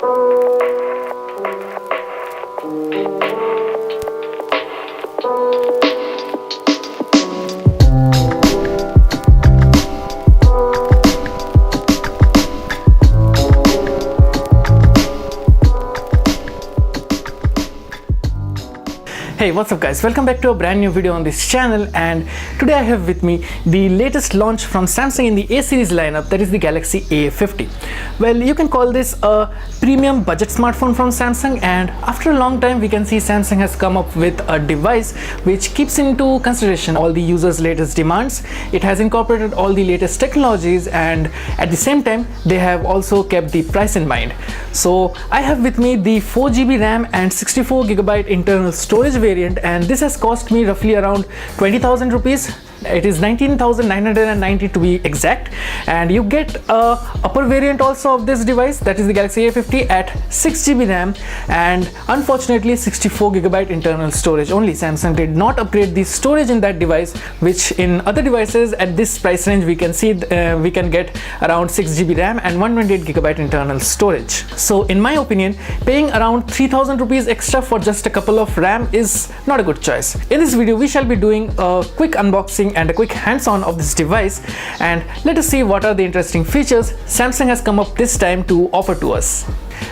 Hey, what's up guys, welcome back to a brand new video on this channel, and today I have with me the latest launch from Samsung in the A series lineup, that is the Galaxy A50. Well, you can call this a premium budget smartphone from Samsung, and after a long time we can see Samsung has come up with a device which keeps into consideration all the users' latest demands. It has incorporated all the latest technologies, and at the same time they have also kept the price in mind. So I have with me the 4 GB RAM and 64 GB internal storage variant, and this has cost me roughly around 20,000 rupees. It is 19,990 to be exact, and you get a upper variant also of this device, that is the Galaxy A50, at 6 GB RAM and unfortunately 64 GB internal storage only. Samsung did not upgrade the storage in that device, which in other devices at this price range we can see we can get around 6 GB RAM and 128 GB internal storage. So in my opinion, paying around 3,000 rupees extra for just a couple of RAM is not a good choice. In this video we shall be doing a quick unboxing and a quick hands-on of this device, and let us see what are the interesting features Samsung has come up this time to offer to us.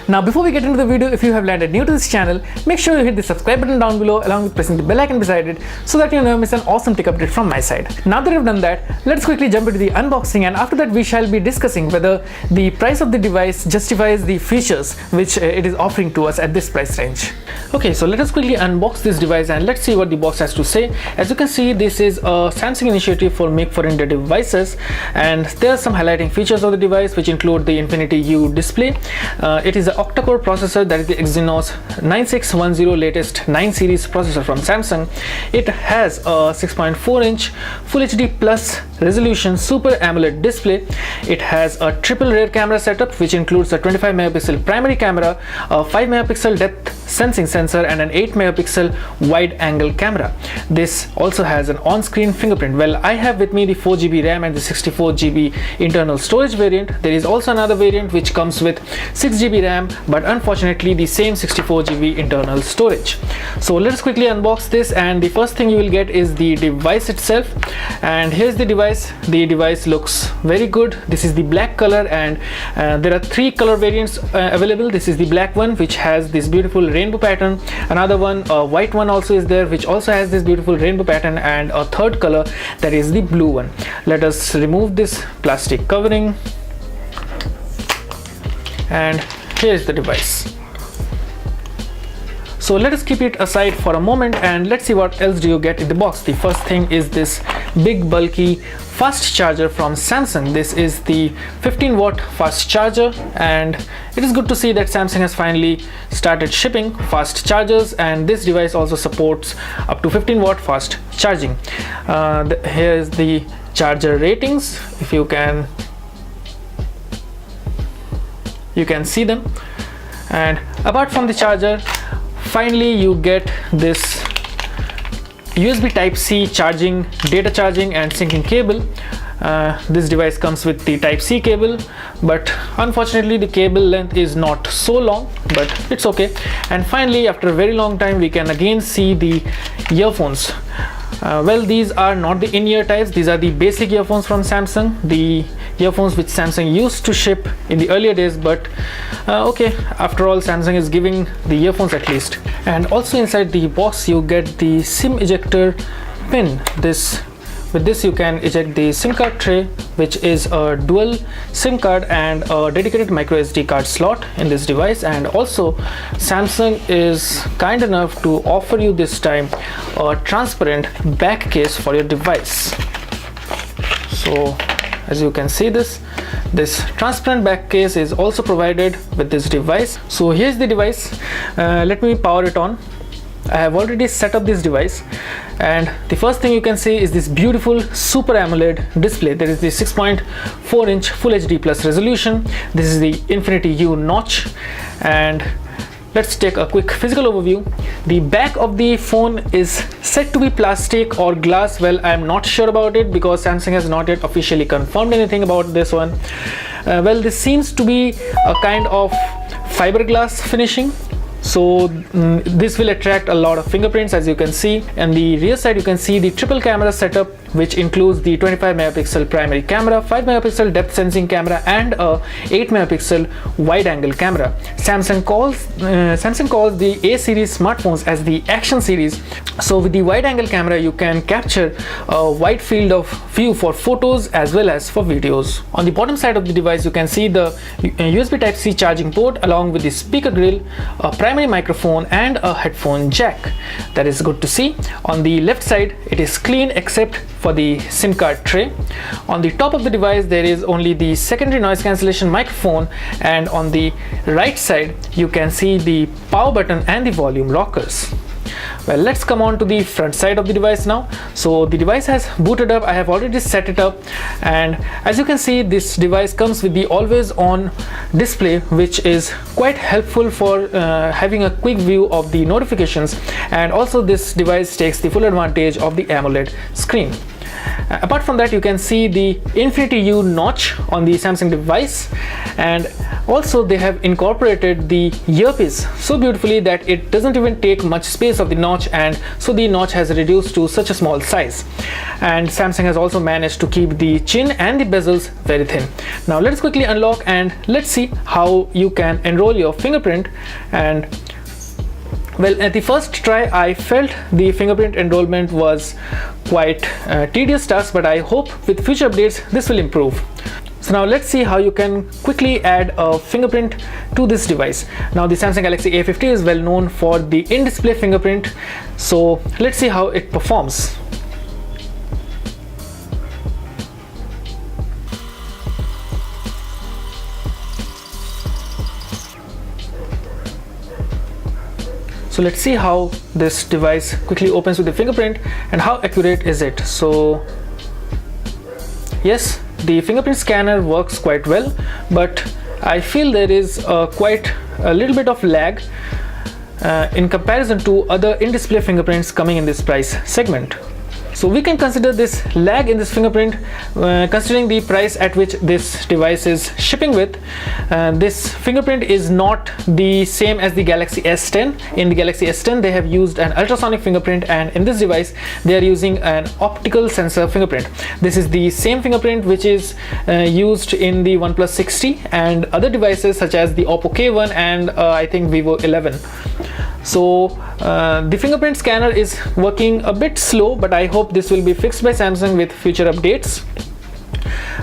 Now, before we get into the video, if you have landed new to this channel, make sure you hit the subscribe button down below along with pressing the bell icon beside it so that you never miss an awesome tech update from my side. Now that I've done that, let's quickly jump into the unboxing, and after that we shall be discussing whether the price of the device justifies the features which it is offering to us at this price range. Okay, so let us quickly unbox this device and let's see what the box has to say. As you can see, this is a Samsung initiative for Make for India devices, and there are some highlighting features of the device which include the Infinity U display. It is an Octacore processor, that is the EXYNOS 9610 latest 9 series processor from Samsung. It has a 6.4-inch Full HD Plus resolution Super AMOLED display. It has a triple rear camera setup which includes a 25 megapixel primary camera, a 5 megapixel depth sensing sensor, and an 8 megapixel wide angle camera. This also has an on-screen fingerprint. Well, I have with me the 4 GB RAM and the 64 GB internal storage variant. There is also another variant which comes with 6 GB RAM, but unfortunately the same 64 GB internal storage. So let us quickly unbox this, and the first thing you will get is the device itself. And here's the device. The device looks very good. This is the black color, and there are 3 color variants available. This is the black one which has this beautiful rainbow pattern. Another one, a white one, also is there which also has this beautiful rainbow pattern, and a third color, that is the blue one. Let us remove this plastic covering, and here is the device. So let us keep it aside for a moment and let's see what else do you get in the box. The first thing is this big bulky fast charger from Samsung. This is the 15-watt fast charger, and it is good to see that Samsung has finally started shipping fast chargers, and this device also supports up to 15-watt fast charging. Here is the charger ratings. If you can see them. And apart from the charger, finally you get this USB Type-C charging, data charging and syncing cable. This device comes with the Type-C cable, but unfortunately the cable length is not so long, but it's okay. And finally, after a very long time, we can again see the earphones. Well, these are not the in-ear types. These are the basic earphones from Samsung, the earphones which Samsung used to ship in the earlier days, but okay, after all, Samsung is giving the earphones at least. And also inside the box you get the SIM ejector pin. With this you can eject the SIM card tray, which is a dual SIM card and a dedicated micro SD card slot in this device. And also Samsung is kind enough to offer you this time a transparent back case for your device. So as you can see, this transparent back case is also provided with this device. So here's the device. Let me power it on. I have already set up this device, and the first thing you can see is this beautiful Super AMOLED display. There is the 6.4-inch Full HD Plus resolution. This is the Infinity U notch, and let's take a quick physical overview. The back of the phone is said to be plastic or glass. Well, I'm not sure about it because Samsung has not yet officially confirmed anything about this one. Well, this seems to be a kind of fiberglass finishing. So this will attract a lot of fingerprints, as you can see. And the rear side, you can see the triple camera setup, which includes the 25 megapixel primary camera, 5 megapixel depth sensing camera, and a 8 megapixel wide angle camera. Samsung calls the A series smartphones as the action series. So with the wide angle camera, you can capture a wide field of view for photos as well as for videos. On the bottom side of the device, you can see the USB Type-C charging port along with the speaker grill, a primary microphone, and a headphone jack. That is good to see. On the left side, it is clean except for the SIM card tray. On the top of the device, there is only the secondary noise cancellation microphone, and on the right side, you can see the power button and the volume rockers. Well, let's come on to the front side of the device now. So the device has booted up. I have already set it up, and as you can see, this device comes with the always on display, which is quite helpful for having a quick view of the notifications, and also this device takes the full advantage of the AMOLED screen. Apart from that, you can see the Infinity U notch on the Samsung device, and also they have incorporated the earpiece so beautifully that it doesn't even take much space of the notch, and so the notch has reduced to such a small size. And Samsung has also managed to keep the chin and the bezels very thin. Now let's quickly unlock and let's see how you can enroll your fingerprint. And well, at the first try, I felt the fingerprint enrollment was quite tedious task, but I hope with future updates this will improve. So now let's see how you can quickly add a fingerprint to this device. Now the Samsung Galaxy A50 is well known for the in-display fingerprint, so let's see how it performs. So let's see how this device quickly opens with the fingerprint and how accurate is it. So yes, the fingerprint scanner works quite well, but I feel there is quite a little bit of lag in comparison to other in-display fingerprints coming in this price segment. So we can consider this lag in this fingerprint considering the price at which this device is shipping with. This fingerprint is not the same as the Galaxy S10. In the Galaxy S10 they have used an ultrasonic fingerprint, and in this device they are using an optical sensor fingerprint. This is the same fingerprint which is used in the OnePlus 60 and other devices such as the Oppo K1 and I think Vivo 11. So the fingerprint scanner is working a bit slow, but I hope this will be fixed by Samsung with future updates.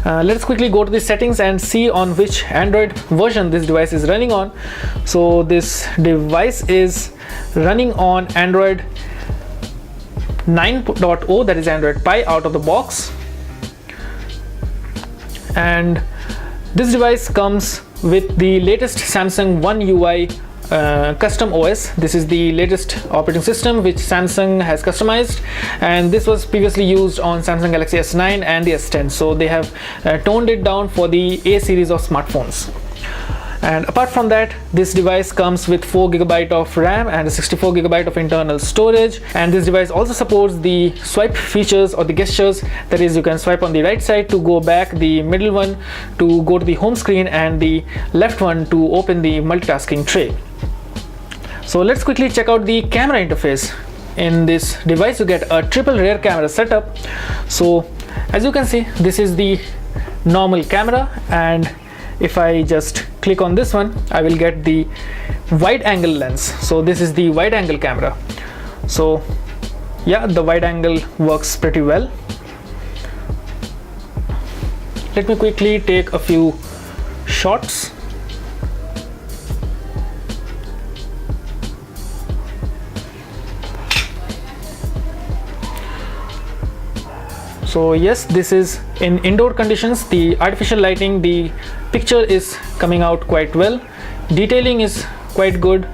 Let's quickly go to the settings and see on which Android version this device is running on. So this device is running on Android 9.0, that is Android Pie out of the box, and this device comes with the latest Samsung One UI custom OS. This is the latest operating system which Samsung has customized, and this was previously used on Samsung Galaxy S9 and the S10, so they have toned it down for the A series of smartphones. And apart from that, this device comes with 4GB of RAM and 64GB of internal storage, and this device also supports the swipe features or the gestures. That is, you can swipe on the right side to go back, the middle one to go to the home screen, and the left one to open the multitasking tray. So let's quickly check out the camera interface. In this device you get a triple rear camera setup. So as you can see, this is the normal camera, and if I just click on this one, I will get the wide angle lens. So this is the wide angle camera. So yeah, the wide angle works pretty well. Let me quickly take a few shots. So yes, this is in indoor conditions. The artificial lighting, the picture is coming out quite well. Detailing is quite good.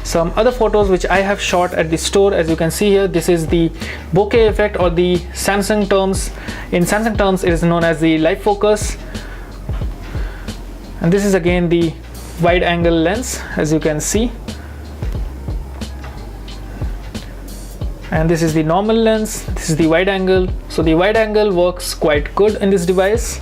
Some other photos which I have shot at the store, as you can see here, this is the bokeh effect, or the Samsung terms. In Samsung terms, it is known as the live focus. And this is again the wide angle lens, as you can see. And this is the normal lens, this is the wide angle. So the wide angle works quite good in this device.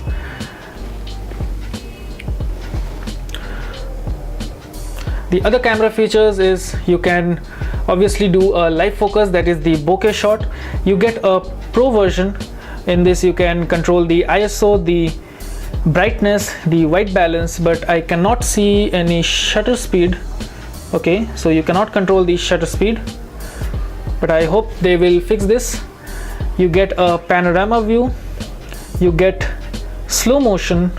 The other camera features is you can obviously do a live focus, that is the bokeh shot. You get a pro version. In this you can control the ISO, the brightness, the white balance, but I cannot see any shutter speed. Okay, so you cannot control the shutter speed, but I hope they will fix this. You get a panorama view, you get slow motion.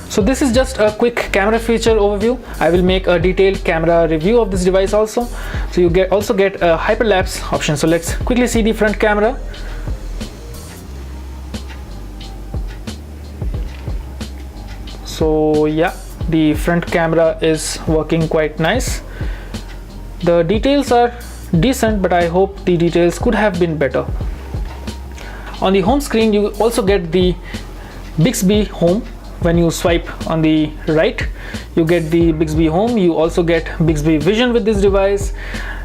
So this is just a quick camera feature overview. I will make a detailed camera review of this device also. So you also get a hyperlapse option. So let's quickly see the front camera. So yeah, the front camera is working quite nice. The details are decent, but I hope the details could have been better. On the home screen you also get the Bixby Home. When you swipe on the right, you get the Bixby Home. You also get Bixby Vision with this device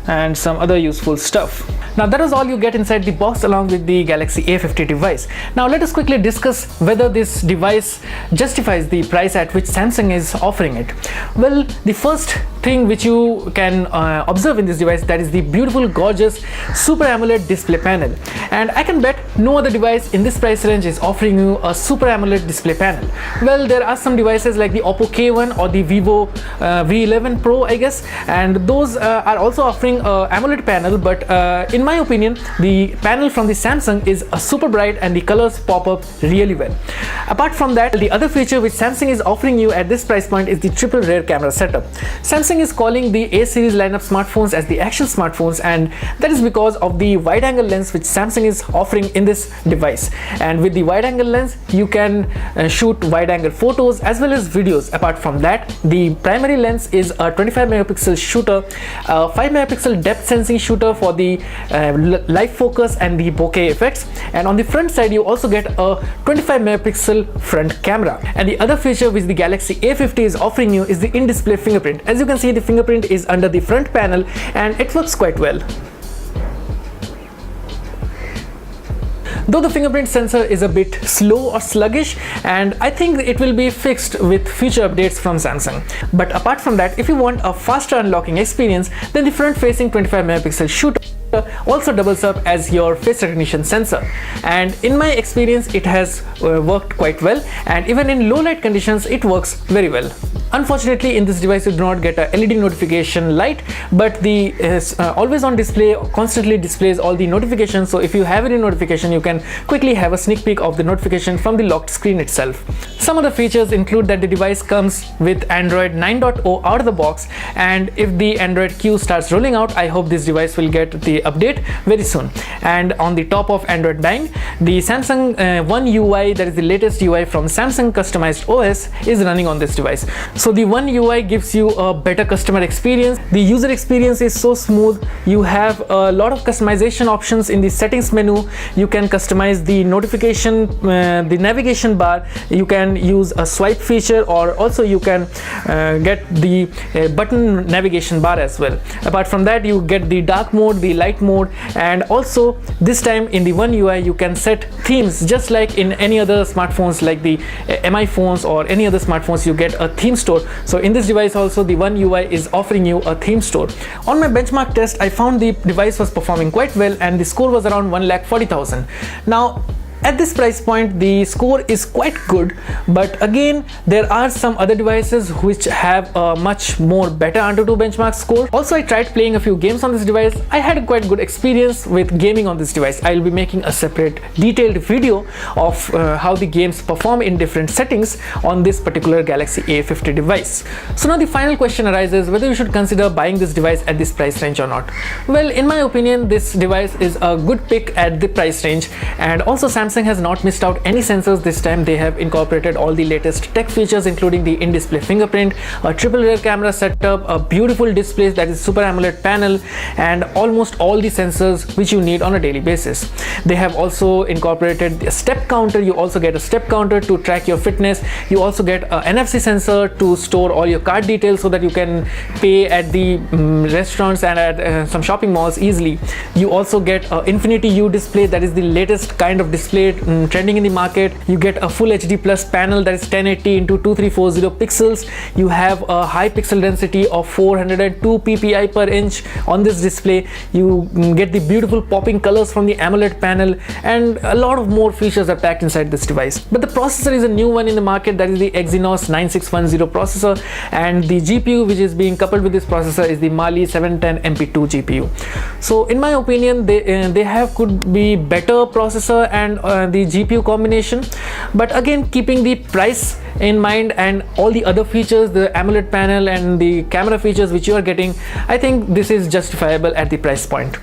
and some other useful stuff. Now that is all you get inside the box along with the Galaxy A50 device. Now let us quickly discuss whether this device justifies the price at which Samsung is offering it. Well, the first thing which you can observe in this device, that is the beautiful, gorgeous Super AMOLED display panel. And I can bet no other device in this price range is offering you a Super AMOLED display panel. Well, there are some devices like the Oppo K1 or the Vivo V11 Pro, I guess, and those are also offering a AMOLED panel, but in my opinion the panel from the Samsung is super bright and the colors pop up really well. Apart from that, the other feature which Samsung is offering you at this price point is the triple rear camera setup. Samsung is calling the A series lineup smartphones as the action smartphones, and that is because of the wide angle lens which Samsung is offering in this device. And with the wide angle lens you can shoot wide angle photos as well as videos. Apart from that, the primary lens is a 25 megapixel shooter, a 5 megapixel depth sensing shooter for the live focus and the bokeh effects, and on the front side you also get a 25 megapixel front camera. And the other feature which the Galaxy A50 is offering you is the in-display fingerprint. As you can see, the fingerprint is under the front panel and it works quite well. Though the fingerprint sensor is a bit slow or sluggish, and I think it will be fixed with future updates from Samsung. But apart from that, if you want a faster unlocking experience, then the front facing 25 megapixel shooter also doubles up as your face recognition sensor, and in my experience it has worked quite well, and even in low light conditions it works very well. Unfortunately, in this device you do not get a LED notification light, but the always on display constantly displays all the notifications, so if you have any notification you can quickly have a sneak peek of the notification from the locked screen itself. Some other features include that the device comes with Android 9.0 out of the box, and if the Android Q starts rolling out, I hope this device will get the update very soon. And on the top of Android 9, the Samsung One UI, that is the latest UI from Samsung customized OS, is running on this device. So the One UI gives you a better customer experience. The user experience is so smooth. You have a lot of customization options in the settings menu. You can customize the notification, the navigation bar. You can use a swipe feature, or also you can get the button navigation bar as well. Apart from that, you get the dark mode, the light mode, and also this time in the One UI you can set themes just like in any other smartphones like the MI phones or any other smartphones. You get a theme store. So in this device also the One UI is offering you a theme store. On my benchmark test, I found the device was performing quite well and the score was around 1,40,000. Now at this price point the score is quite good, but again there are some other devices which have a much more better ANTUTU benchmark score. Also, I tried playing a few games on this device. I had a quite good experience with gaming on this device. I will be making a separate detailed video of how the games perform in different settings on this particular Galaxy A50 device. So now the final question arises whether you should consider buying this device at this price range or not. Well, in my opinion this device is a good pick at the price range, and also Samsung has not missed out any sensors this time. They have incorporated all the latest tech features including the in-display fingerprint, a triple rear camera setup, a beautiful display that is Super AMOLED panel, and almost all the sensors which you need on a daily basis. They have also incorporated a step counter. You also get a step counter to track your fitness. You also get a NFC sensor to store all your card details so that you can pay at the restaurants and at some shopping malls easily. You also get a Infinity U display, that is the latest kind of display display trending in the market. You get a full HD plus panel that is 1080 into 2340 pixels. You have a high pixel density of 402 ppi per inch on this display. You get the beautiful popping colors from the AMOLED panel, and a lot of more features are packed inside this device. But the processor is a new one in the market, that is the EXYNOS 9610 processor, and the GPU which is being coupled with this processor is the Mali 710 MP2 GPU. So in my opinion, they could be better processor and the GPU combination, but again, keeping the price in mind and all the other features, the AMOLED panel and the camera features which you are getting, I think this is justifiable at the price point.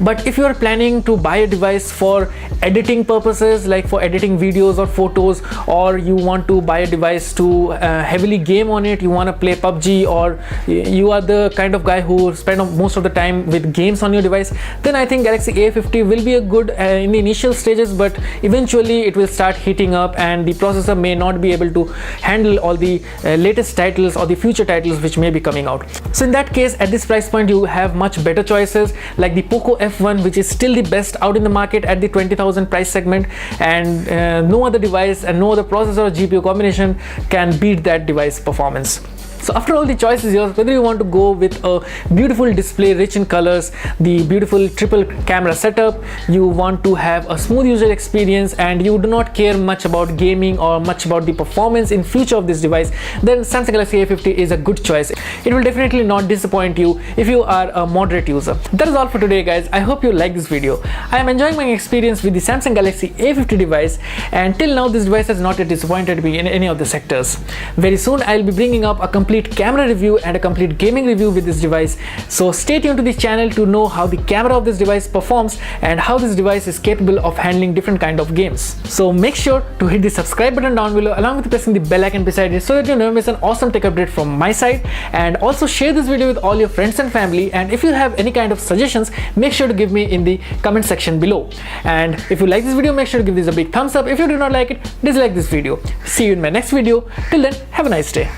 But if you are planning to buy a device for editing purposes, like for editing videos or photos, or you want to buy a device to heavily game on it, you want to play PUBG, or you are the kind of guy who spend most of the time with games on your device, then I think Galaxy A50 will be a good in the initial stages, but eventually it will start heating up and the processor may not be able to handle all the latest titles or the future titles which may be coming out. So in that case, at this price point, you have much better choices like the Poco F1, which is still the best out in the market at the 20,000 price segment, and no other device and no other processor or GPU combination can beat that device performance. So after all, the choice is yours, whether you want to go with a beautiful display rich in colors, the beautiful triple camera setup, you want to have a smooth user experience, and you do not care much about gaming or much about the performance in future of this device, then Samsung Galaxy A50 is a good choice. It will definitely not disappoint you if you are a moderate user. That is all for today, guys. I hope you like this video. I am enjoying my experience with the Samsung Galaxy A50 device, and till now this device has not yet disappointed me in any of the sectors. Very soon I will be bringing up a complete camera review and a complete gaming review with this device, so stay tuned to this channel to know how the camera of this device performs and how this device is capable of handling different kind of games. So make sure to hit the subscribe button down below along with pressing the bell icon beside it so that you never miss an awesome tech update from my side, and also share this video with all your friends and family, and if you have any kind of suggestions, make sure to give me in the comment section below. And if you like this video, make sure to give this a big thumbs up. If you do not like it, dislike this video. See you in my next video. Till then, have a nice day.